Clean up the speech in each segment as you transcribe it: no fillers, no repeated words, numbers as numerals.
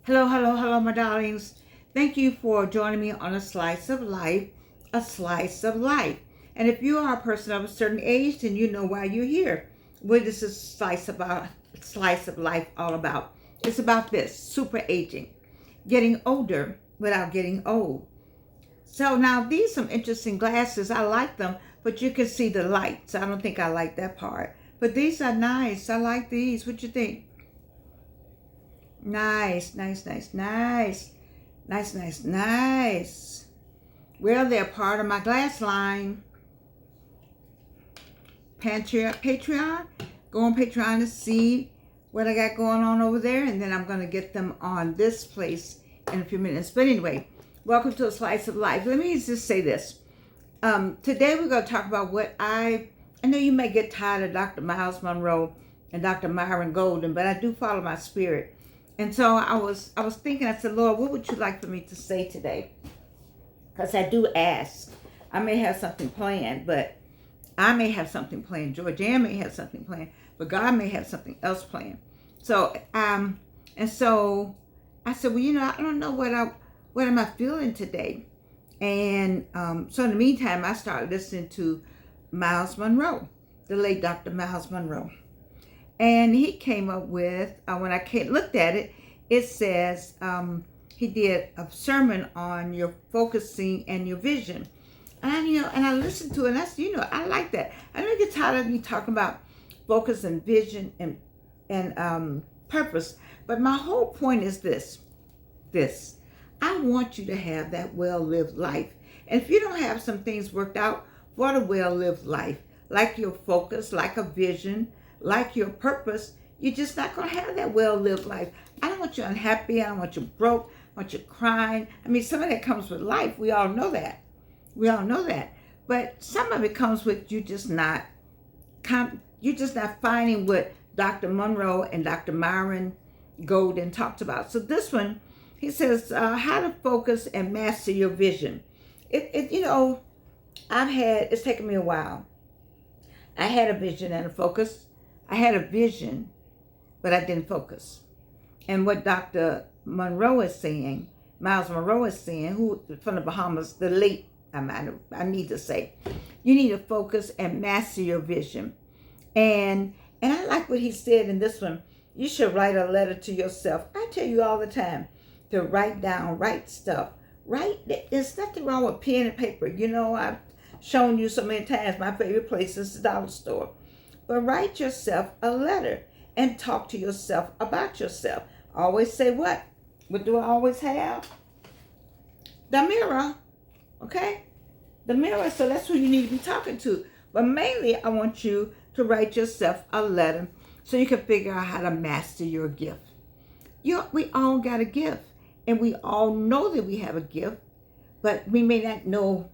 Hello, hello, hello, my darlings. Thank you for joining me on a slice of life, a slice of life. And if you are a person of a certain age, then you know why you're here. What is this slice of life all about? It's about this super aging, getting older without getting old. So now these some interesting glasses. I like them, but you can see the lights. I don't think I like that part. But these are nice. I like these. What you think? Nice, nice, nice, nice. Nice, nice, nice. Well, they're part of my glass line. Patreon. Go on Patreon to see what I got going on over there, and then I'm going to get them on this place in a few minutes. But anyway, welcome to a slice of life. Let me just say this. Today we're going to talk about what I know you may get tired of Dr. Miles Monroe and Dr. Myron Golden, but I do follow my spirit. And so I was thinking, I said, Lord, what would you like for me to say today? Because I do ask. I may have something planned, but I may have something planned. Georgianne may have something planned, but God may have something else planned. So, and so I said, well, I don't know what am I feeling today? And so in the meantime, I started listening to Miles Monroe, the late Dr. Miles Monroe. And he came up with, when I looked at it, it says he did a sermon on your focusing and your vision. And I listened to it, and I said, I like that. I don't get tired of me talking about focus and vision and purpose. But my whole point is this. I want you to have that well-lived life. And if you don't have some things worked out for the well-lived life, like your focus, like a vision, like your purpose, you're just not going to have that well-lived life. I don't want you unhappy. I don't want you broke. I want you crying. I mean, some of that comes with life. We all know that. But some of it comes with you just not finding what Dr. Monroe and Dr. Myron Golden talked about. So this one, he says, how to focus and master your vision. It's taken me a while. I had a vision and a focus. I had a vision, but I didn't focus. And what Dr. Monroe is saying, Miles Monroe is saying, who from the Bahamas, the late, I need to say, you need to focus and master your vision. And I like what he said in this one. You should write a letter to yourself. I tell you all the time to write stuff. There's nothing wrong with pen and paper. I've shown you so many times my favorite place is the dollar store. But write yourself a letter and talk to yourself about yourself. Always say what? What do I always have? The mirror. Okay? The mirror. So that's who you need to be talking to. But mainly, I want you to write yourself a letter so you can figure out how to master your gift. We all got a gift. And we all know that we have a gift. But we may not know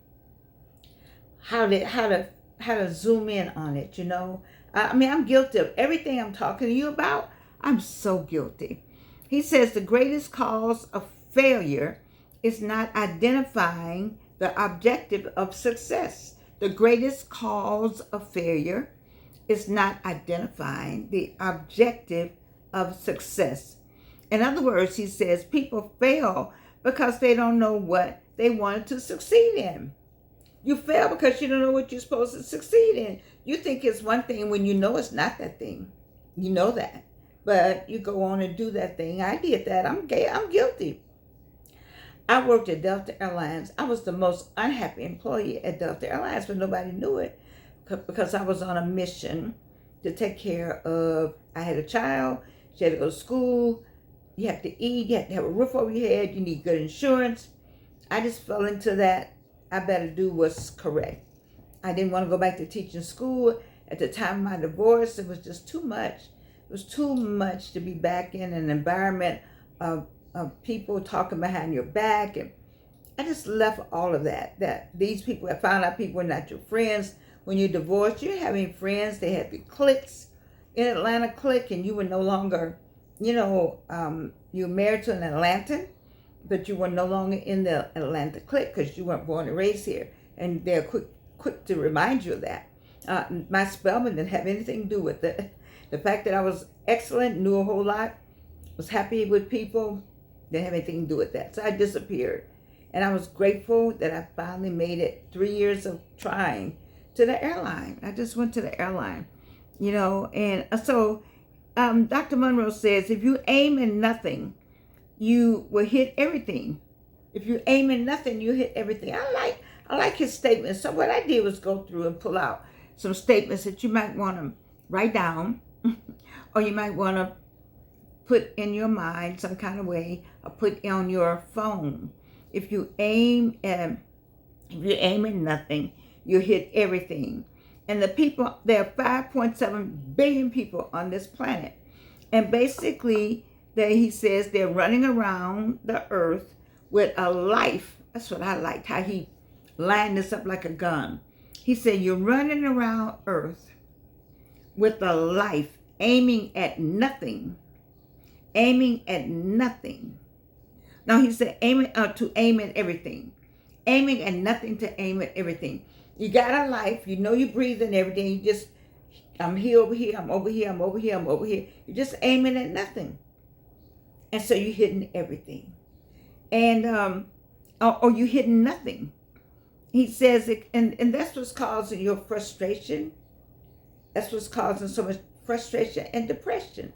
how to zoom in on it, I'm guilty of everything I'm talking to you about. I'm so guilty. He says the greatest cause of failure is not identifying the objective of success. The greatest cause of failure is not identifying the objective of success. In other words, he says people fail because they don't know what they wanted to succeed in. You fail because you don't know what you're supposed to succeed in. You think it's one thing when you know it's not that thing. You know that. But you go on and do that thing. I did that. I'm guilty. I worked at Delta Airlines. I was the most unhappy employee at Delta Airlines, but nobody knew it because I was on a mission to take care of, I had a child. She had to go to school. You have to eat. You have to have a roof over your head. You need good insurance. I just fell into that. I better do what's correct. I didn't want to go back to teaching school. At the time of my divorce, it was just too much. It was too much to be back in an environment of people talking behind your back. And I just left all of that. That these people, I found out people were not your friends. When you're divorced, you didn't have any friends. They had the cliques in Atlanta clique, and you were no longer, you were married to an Atlantan. But you were no longer in the Atlanta clique because you weren't born and raised here. And they're quick to remind you of that. My spelling didn't have anything to do with it. The fact that I was excellent, knew a whole lot, was happy with people, Didn't have anything to do with that. So I disappeared. And I was grateful that I finally made it 3 years of trying to the airline. I just went to the airline, and so Dr. Monroe says, if you aim at nothing, you will hit everything. If you aim at nothing, you hit everything. I like his statements. So what I did was go through and pull out some statements that you might want to write down, or you might want to put in your mind some kind of way, or put on your phone. If you aim at nothing, you hit everything. And there are 5.7 billion people on this planet. And basically, he says they're running around the earth with a life. That's what I liked, how he lined this up like a gun. He said, you're running around earth with a life, aiming at nothing. Aiming at nothing. Now he said to aim at everything. Aiming at nothing to aim at everything. You got a life, you breathe and everything. You just, I'm here over here, I'm over here, I'm over here, I'm over here. You're just aiming at nothing. And so you're hitting everything. And, or you're hitting nothing. He says, and that's what's causing your frustration. That's what's causing so much frustration and depression.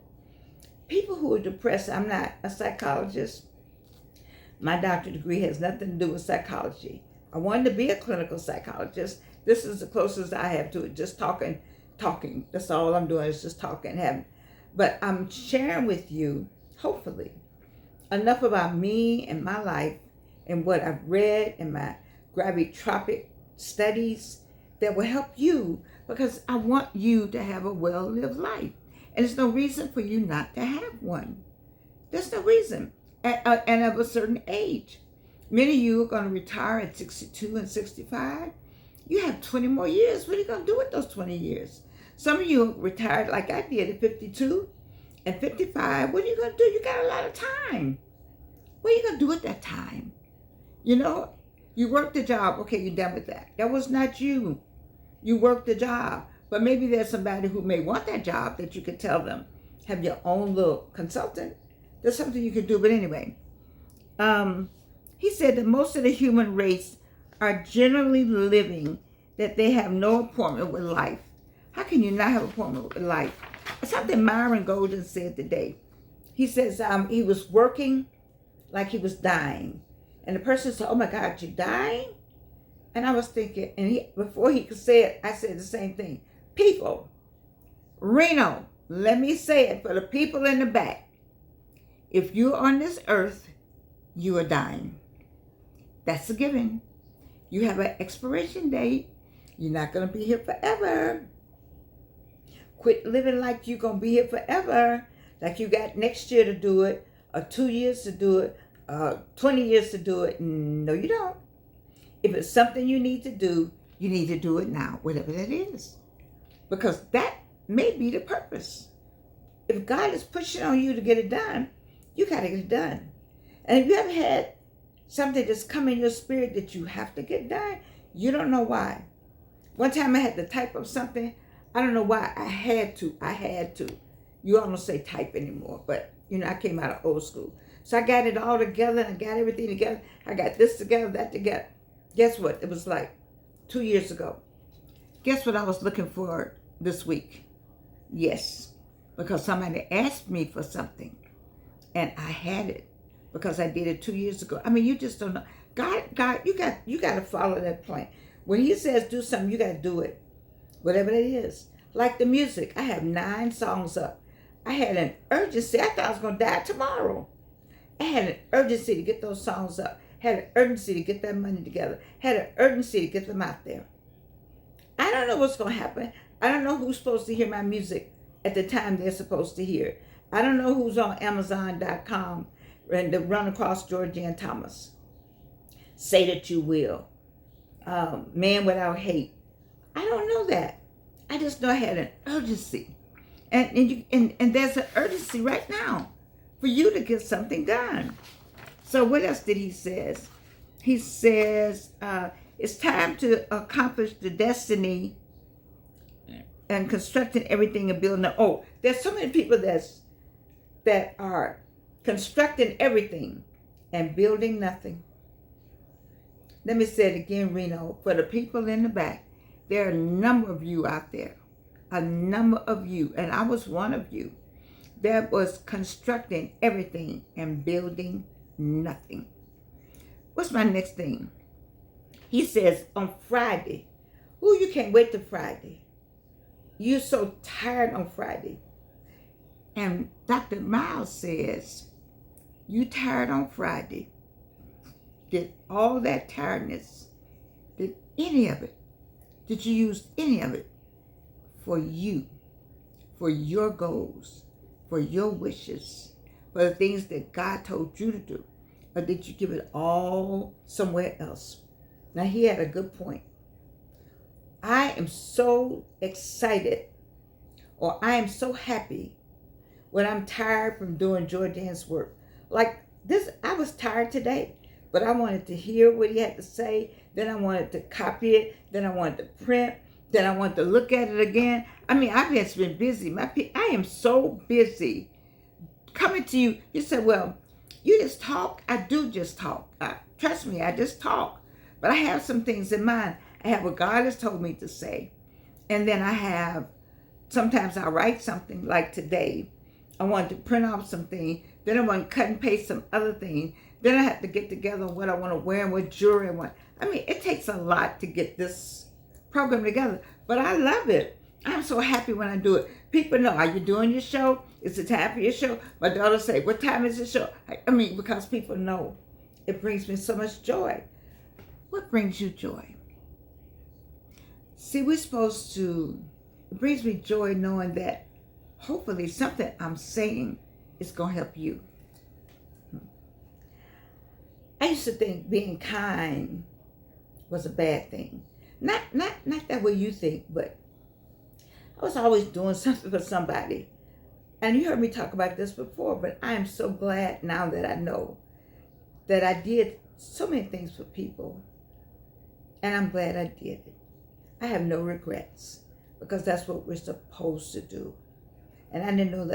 People who are depressed, I'm not a psychologist. My doctorate degree has nothing to do with psychology. I wanted to be a clinical psychologist. This is the closest I have to it, just talking. That's all I'm doing is just talking. But I'm sharing with you, hopefully, enough about me and my life and what I've read in my gravitropic studies that will help you, because I want you to have a well-lived life. And there's no reason for you not to have one. There's no reason. And of a certain age. Many of you are going to retire at 62 and 65. You have 20 more years. What are you going to do with those 20 years? Some of you retired like I did at 52 and 55. What are you going to do? You got a lot of time. What are you going to do with that time? You worked the job. Okay, you're done with that. That was not you. You worked the job. But maybe there's somebody who may want that job that you could tell them. Have your own little consultant. There's something you could do. But anyway, he said that most of the human race are generally living that they have no appointment with life. How can you not have an appointment with life? It's something Myron Golden said today. He says he was working like he was dying. And the person said, oh my God, you're dying? And I was thinking, and before he could say it, I said the same thing. People, Reno, let me say it for the people in the back. If you're on this earth, you are dying. That's a given. You have an expiration date. You're not going to be here forever. Quit living like you're going to be here forever. Like you got next year to do it, or 2 years to do it, 20 years to do it. No, you don't. If it's something you need to do it now, whatever that is. Because that may be the purpose. If God is pushing on you to get it done, you got to get it done. And if you ever had something that's come in your spirit that you have to get done, you don't know why. One time I had to type up something. I don't know why. I had to. You all don't say type anymore, but I came out of old school. So I got it all together and got everything together. I got this together, that together. Guess what? It was like 2 years ago. Guess what I was looking for this week? Yes, because somebody asked me for something and I had it because I did it 2 years ago. I mean, you just don't know. God, you got to follow that plan. When he says do something, you got to do it. Whatever it is. Like the music. I have 9 songs up. I had an urgency. I thought I was going to die tomorrow. I had an urgency to get those songs up. Had an urgency to get that money together. Had an urgency to get them out there. I don't know what's going to happen. I don't know who's supposed to hear my music at the time they're supposed to hear it. I don't know who's on Amazon.com and to run across Georgianne Thomas. Say That You Will. Man Without Hate. I don't know that. I just know I had an urgency. And there's an urgency right now for you to get something done. So what else did he say? He says, it's time to accomplish the destiny and constructing everything and building. Oh, there's so many people that are constructing everything and building nothing. Let me say it again, Reno. For the people in the back, there are a number of you out there, a number of you, and I was one of you, that was constructing everything and building nothing. What's my next thing? He says on Friday, ooh, you can't wait till Friday. You're so tired on Friday. And Dr. Miles says, you tired on Friday. Did all that tiredness, did any of it, did you use any of it for you, for your goals, for your wishes, for the things that God told you to do? Or did you give it all somewhere else? Now, he had a good point. I am so excited, or I am so happy when I'm tired from doing Jordan's work. Like this, I was tired today, but I wanted to hear what he had to say. Then I wanted to copy it. Then I wanted to print. Then I wanted to look at it again. I mean, I've just been busy. I am so busy. Coming to you, you said, well, you just talk. I do just talk. Trust me, I just talk. But I have some things in mind. I have what God has told me to say. And then I have, sometimes I write something like today. I wanted to print off something. Then I want to cut and paste some other thing. Then I have to get together what I want to wear and what jewelry I want. I mean, it takes a lot to get this program together. But I love it. I'm so happy when I do it. People know, are you doing your show? Is it time for your show? My daughter say, what time is the show? I mean, because people know. It brings me so much joy. What brings you joy? See, it brings me joy knowing that hopefully something I'm saying is going to help you. I used to think being kind was a bad thing. Not that way you think, but I was always doing something for somebody. And you heard me talk about this before, but I am so glad now that I know that I did so many things for people. And I'm glad I did it. I have no regrets because that's what we're supposed to do. And I didn't know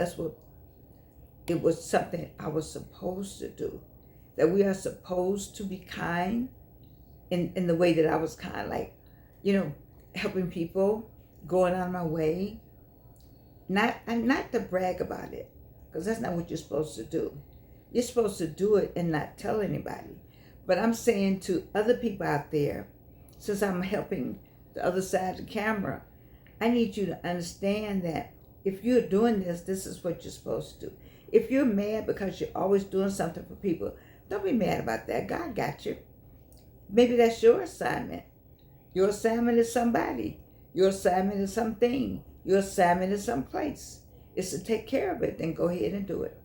it was something I was supposed to do. That we are supposed to be kind in the way that I was kind, like, helping people, going out of my way. Not to brag about it, because that's not what you're supposed to do. You're supposed to do it and not tell anybody. But I'm saying to other people out there, since I'm helping the other side of the camera, I need you to understand that if you're doing this is what you're supposed to do. If you're mad because you're always doing something for people, don't be mad about that. God got you. Maybe that's your assignment. Your assignment is somebody. Your assignment is something. Your assignment is someplace. It's to take care of it. Then go ahead and do it.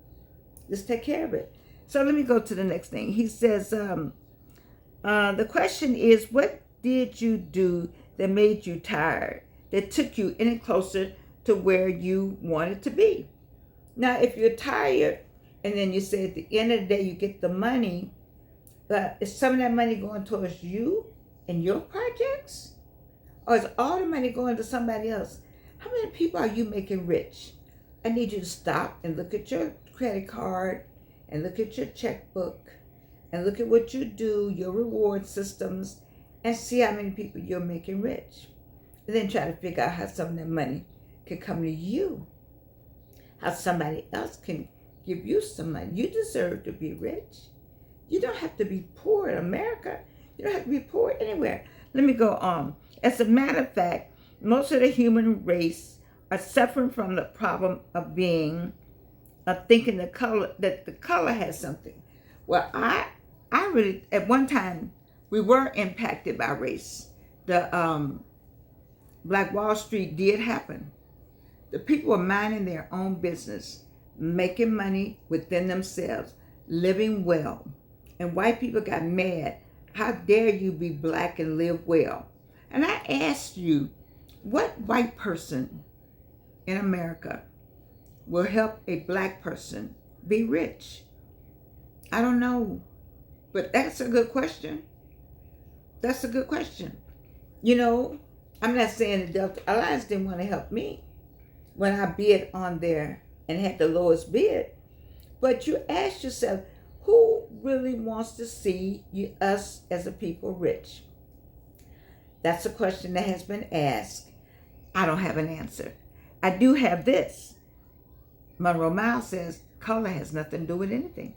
Just take care of it. So let me go to the next thing. He says, the question is, what did you do that made you tired, that took you any closer to where you wanted to be? Now, if you're tired, and then you say at the end of the day you get the money, is some of that money going towards you and your projects? Or is all the money going to somebody else? How many people are you making rich? I need you to stop and look at your credit card and look at your checkbook and look at what you do, your reward systems, and see how many people you're making rich. And then try to figure out how some of that money can come to you. How somebody else can give you some money. You deserve to be rich. You don't have to be poor in America. You don't have to be poor anywhere. Let me go on. As a matter of fact, most of the human race are suffering from the problem of thinking that the color has something. Well, I really, at one time, we were impacted by race. The Black Wall Street did happen. The people were minding their own business, making money within themselves, living well. And white people got mad. How dare you be black and live well? And I asked you, what white person in America will help a black person be rich? I don't know, but that's a good question. That's a good question. I'm not saying the Delta Alliance didn't want to help me when I bid on there and had the lowest bid, But you ask yourself, who really wants to see us as a people rich? That's a question that has been asked. I don't have an answer. I do have this. Monroe Miles says color has nothing to do with anything.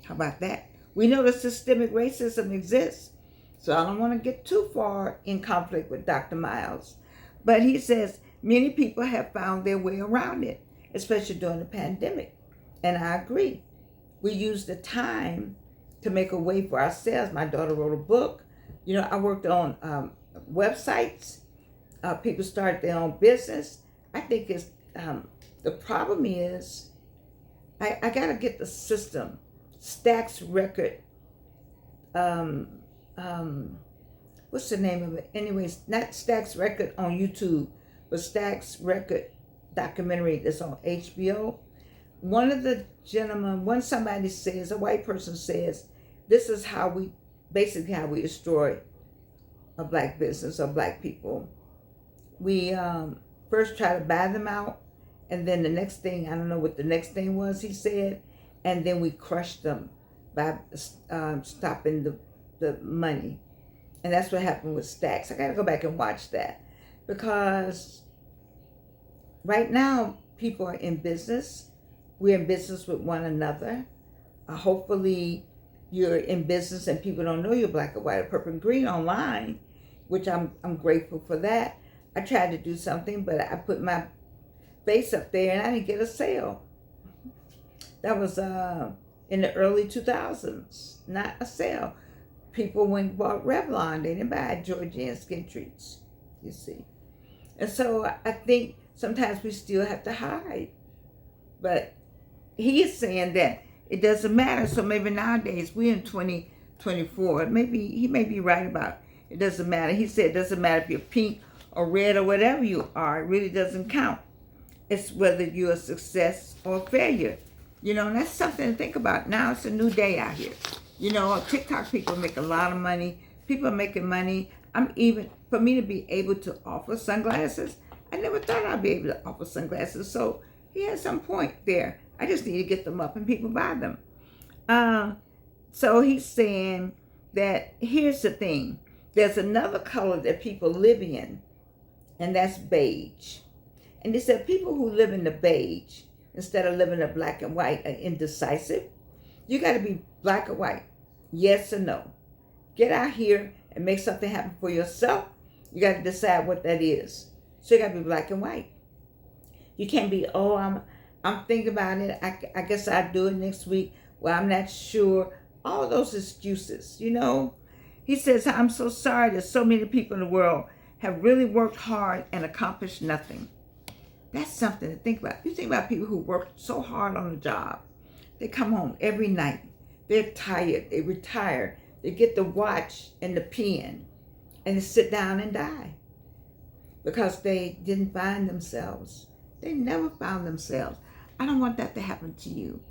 How about that? We know that systemic racism exists. So I don't want to get too far in conflict with Dr. Miles. But he says many people have found their way around it, especially during the pandemic. And I agree. We use the time to make a way for ourselves. My daughter wrote a book. You know, I worked on websites. People started their own business. I think it's the problem is I got to get the system. Stax Record. What's the name of it? Anyways, not Stax Record on YouTube, but Stax Record documentary that's on HBO. One of the gentlemen, somebody says, a white person says, this is how we destroy a black business or black people. We first try to buy them out, and then the next thing, I don't know what the next thing was, he said, and then we crush them by stopping the money. And that's what happened with Stax. I got to go back and watch that, because right now people are in business. We're in business with one another. Hopefully you're in business and people don't know you're black or white or purple and green online, which I'm grateful for that. I tried to do something, but I put my face up there and I didn't get a sale. That was in the early 2000s, not a sale. People went and bought Revlon. They didn't buy Georgian skin treats, you see. And so I think sometimes we still have to hide. But he is saying that it doesn't matter. So maybe nowadays, we're in 2024. Maybe he may be right about it doesn't matter. He said it doesn't matter if you're pink or red or whatever you are. It really doesn't count. It's whether you're a success or a failure. You know, and that's something to think about. Now it's a new day out here. You know, TikTok people make a lot of money. People are making money. For me to be able to offer sunglasses, I never thought I'd be able to offer sunglasses. So he has some point there. I just need to get them up and people buy them. So he's saying that here's the thing. There's another color that people live in, and that's beige. And they said people who live in the beige, instead of living in black and white, are indecisive. You got to be black or white, yes or no. Get out here and make something happen for yourself. You got to decide what that is. So you got to be black and white. You can't be, I'm thinking about it. I guess I'll do it next week. Well, I'm not sure. All those excuses, you know. He says, I'm so sorry that so many people in the world have really worked hard and accomplished nothing. That's something to think about. You think about people who work so hard on a job. They come home every night. They're tired. They retire. They get the watch and the pen and they sit down and die because they didn't find themselves. They never found themselves. I don't want that to happen to you.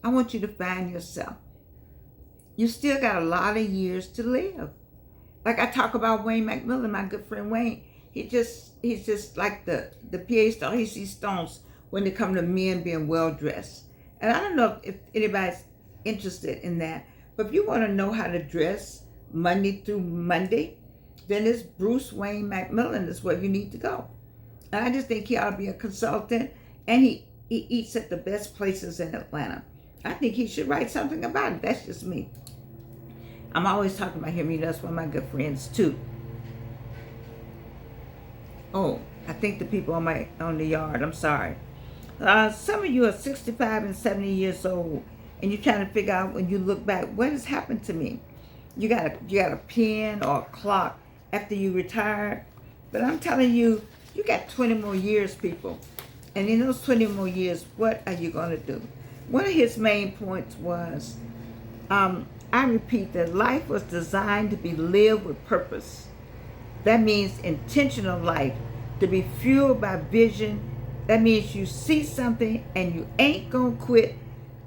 I want you to find yourself. You still got a lot of years to live. Like I talk about Wayne McMillan, my good friend Wayne. He's just like the PA star. He sees stones when they come to men being well dressed. And I don't know if anybody's interested in that, but if you want to know how to dress Monday through Monday, then it's Bruce Wayne McMillan is where you need to go. And I just think he ought to be a consultant, and he eats at the best places in Atlanta. I think he should write something about it. That's just me. I'm always talking about him. You know, that's one of my good friends too. Oh, I think the people on the yard. I'm sorry. Some of you are 65 and 70 years old, and you're trying to figure out when you look back, what has happened to me? You got a pen or a clock after you retire, but I'm telling you, you got 20 more years, people. And in those 20 more years, what are you going to do? One of his main points was, I repeat, that life was designed to be lived with purpose. That means intentional life, to be fueled by vision. That means you see something and you ain't gonna quit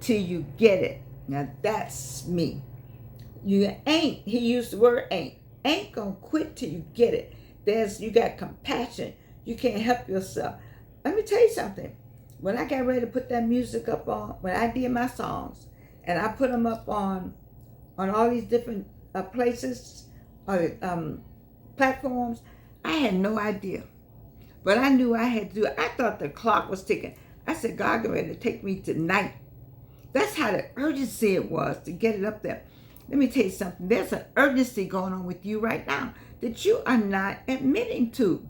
till you get it. Now that's me. You ain't, he used the word ain't gonna quit till you get it. You got compassion. You can't help yourself. Let me tell you something. when I got ready to put that music up on, when I did my songs, and I put them up on all these different places, platforms, I had no idea. But I knew I had to do it. I thought the clock was ticking. I said, God, get ready to take me tonight. That's how the urgency it was to get it up there. Let me tell you something. There's an urgency going on with you right now that you are not admitting to.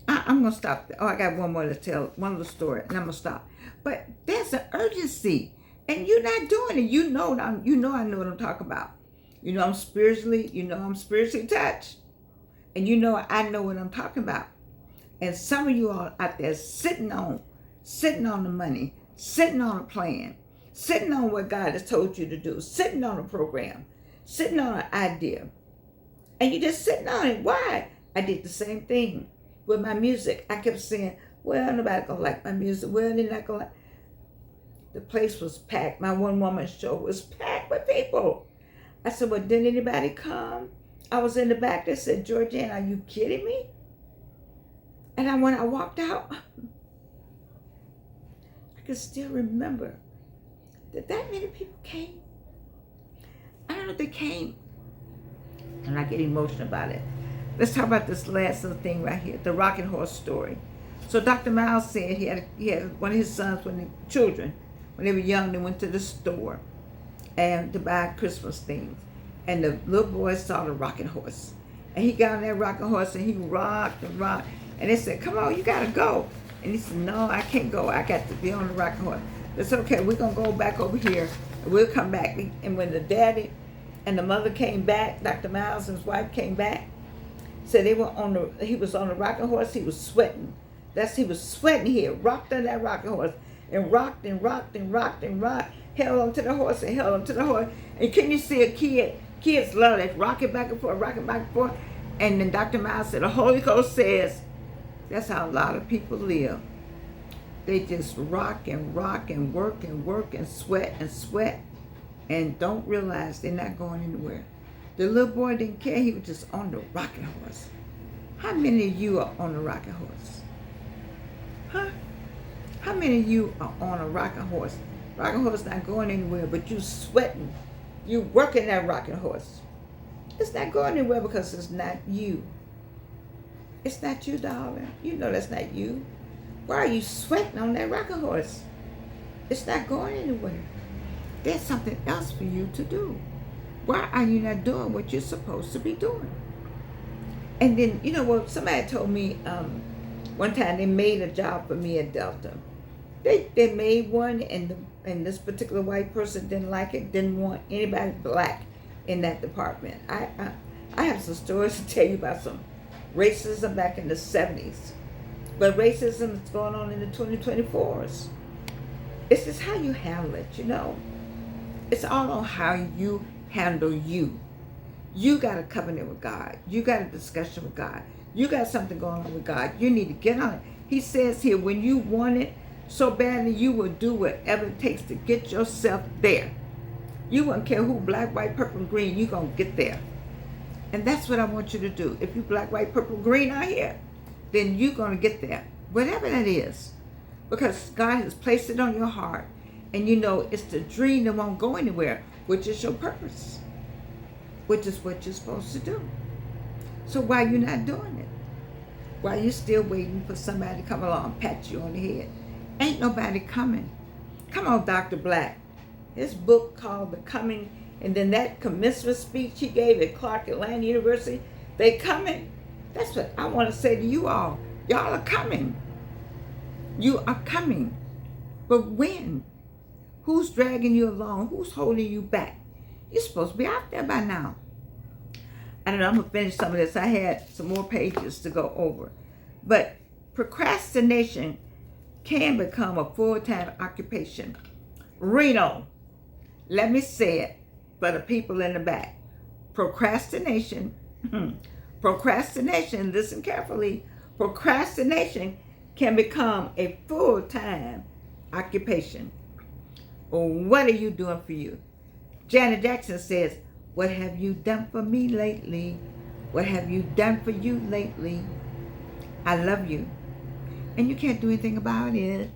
I'm going to stop there. Oh, I got one more to tell, one little story, and I'm going to stop. But there's an urgency, and you're not doing it. I know what I'm talking about. I'm spiritually touched. And I know what I'm talking about. And some of you are out there sitting on the money, sitting on a plan, sitting on what God has told you to do, sitting on a program, sitting on an idea. And you're just sitting on it. Why? I did the same thing with my music. I kept saying, well, nobody gonna like my music. Well, they're not gonna like. The place was packed. My one-woman show was packed with people. I said, well, didn't anybody come? I was in the back. They said, Georgianne, are you kidding me? And when I walked out, I can still remember that many people came. I don't know if they came. And I get emotional about it. Let's talk about this last little thing right here, the rocking horse story. So Dr. Miles said he had one of his sons, when they were young, they went to the store and to buy Christmas things. And the little boy saw the rocking horse. And he got on that rocking horse and he rocked and rocked. And they said, come on, you got to go. And he said, no, I can't go. I got to be on the rocking horse. It's okay. We're going to go back over here and we'll come back. And when the daddy and the mother came back, Dr. Miles and his wife came back, said he was on the rocking horse. He was sweating. He was sweating here. Rocked on that rocking horse and rocked and rocked and rocked and rocked. Held onto the horse and held onto the horse. And can you see a kid? Kids love that, rocking back and forth, rocking back and forth. And then Dr. Miles said, the Holy Ghost says, that's how a lot of people live. They just rock and work and sweat and don't realize they're not going anywhere. The little boy didn't care. He was just on the rocking horse. How many of you are on the rocking horse? Huh? How many of you are on a rocking horse? Rocking horse not going anywhere, but you sweating. You working that rocking horse. It's not going anywhere because it's not you. It's not you, darling. You know that's not you. Why are you sweating on that rocking horse? It's not going anywhere. There's something else for you to do. Why are you not doing what you're supposed to be doing? And then, somebody told me one time they made a job for me at Delta. They made one, and this particular white person didn't like it, didn't want anybody black in that department. I have some stories to tell you about some racism back in the 70s. But racism is going on in the 2024s. It's just how you handle it, It's all on how you handle you. You got a covenant with God. You got a discussion with God. You got something going on with God. You need to get on it. He says here, when you want it so badly, you will do whatever it takes to get yourself there. You wouldn't care who, black, white, purple, green, you're going to get there. And that's what I want you to do. If you black, white, purple, green out here, then you're going to get there. Whatever that is. Because God has placed it on your heart. And it's the dream that won't go anywhere, which is your purpose. Which is what you're supposed to do. So why you not doing it? Why you still waiting for somebody to come along and pat you on the head? Ain't nobody coming. Come on, Dr. Black. His book called The Coming, and then that commencement speech he gave at Clark Atlanta University, they coming. That's what I want to say to you all. Y'all are coming. You are coming. But when? Who's dragging you along? Who's holding you back? You're supposed to be out there by now. I don't know, I'm going to finish some of this. I had some more pages to go over. But procrastination can become a full-time occupation. Reno, let me say it for the people in the back. Procrastination, listen carefully, procrastination can become a full-time occupation. Well, what are you doing for you? Janet Jackson says, what have you done for me lately? What have you done for you lately? I love you. And you can't do anything about it.